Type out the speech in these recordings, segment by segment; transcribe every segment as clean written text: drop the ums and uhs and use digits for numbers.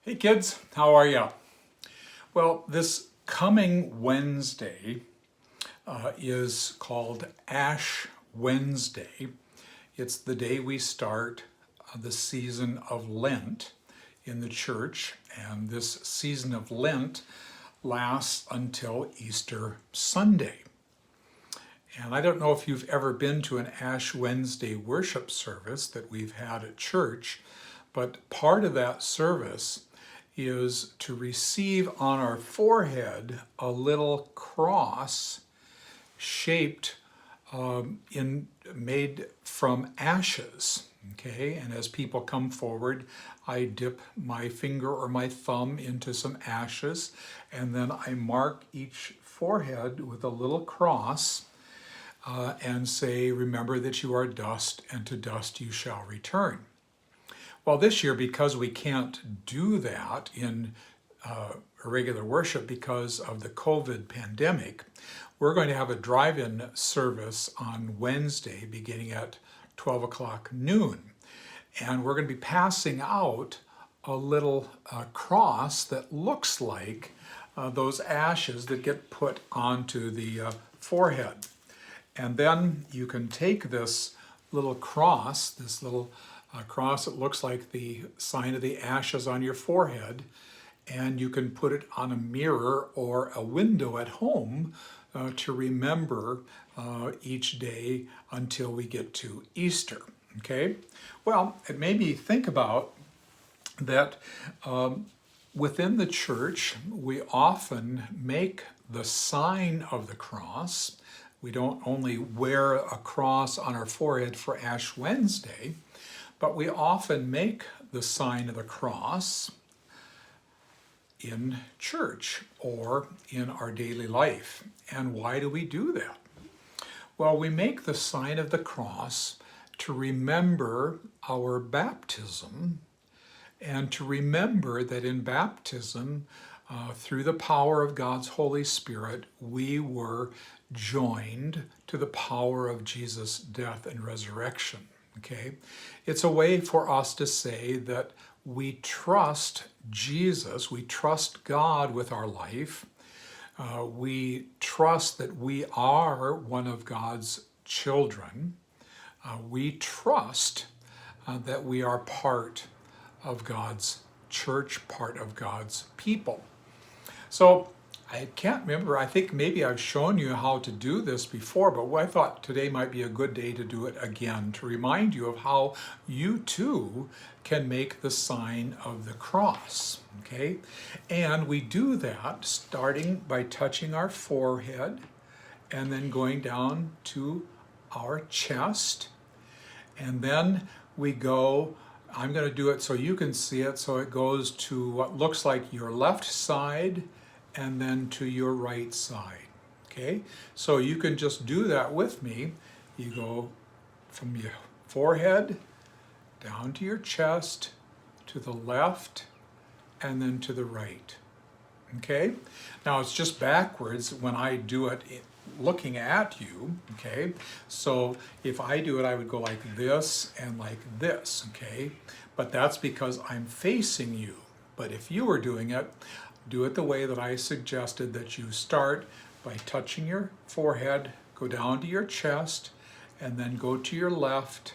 Hey kids, how are you? Well, this coming Wednesday is called Ash Wednesday. It's the day we start the season of Lent in the church, and this season of Lent lasts until Easter Sunday. And I don't know if you've ever been to an Ash Wednesday worship service that we've had at church, but part of that service is to receive on our forehead a little cross shaped made from ashes. Okay, and as people come forward, I dip my finger or my thumb into some ashes, and then I mark each forehead with a little cross and say, "Remember that you are dust, and to dust you shall return." Well, this year, because we can't do that in regular worship because of the COVID pandemic, we're going to have a drive-in service on Wednesday beginning at 12 o'clock noon. And we're going to be passing out a little cross that looks like those ashes that get put onto the forehead. And then you can take this little cross, this little cross that looks like the sign of the ashes on your forehead, and you can put it on a mirror or a window at home to remember each day until we get to Easter. Okay? Well, it made me think about that within the church, we often make the sign of the cross. We don't only wear a cross on our forehead for Ash Wednesday, but we often make the sign of the cross in church or in our daily life. And why do we do that? Well, we make the sign of the cross to remember our baptism and to remember that in baptism, through the power of God's Holy Spirit, we were joined to the power of Jesus' death and resurrection. Okay? It's a way for us to say that we trust Jesus, we trust God with our life, we trust that we are one of God's children, we trust that we are part of God's church, part of God's people. So I can't remember, I think maybe I've shown you how to do this before, but I thought today might be a good day to do it again, to remind you of how you too can make the sign of the cross, okay? And we do that starting by touching our forehead and then going down to our chest. And then we go, I'm going to do it so you can see it, so it goes to what looks like your left side and then to your right side, okay? So you can just do that with me. You go from your forehead down to your chest, to the left, and then to the right, okay? Now it's just backwards when I do it looking at you, okay? So if I do it, I would go like this and like this, okay? But that's because I'm facing you. But if you were doing it, do it the way that I suggested, that you start by touching your forehead, go down to your chest, and then go to your left,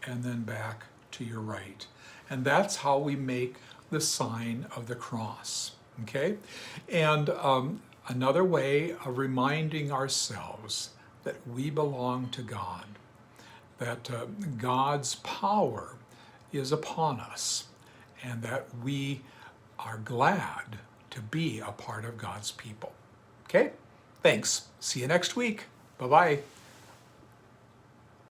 and then back to your right. And that's how we make the sign of the cross, okay? And another way of reminding ourselves that we belong to God, that God's power is upon us, and that we are glad to be a part of God's people. Okay? Thanks. See you next week. Bye-bye.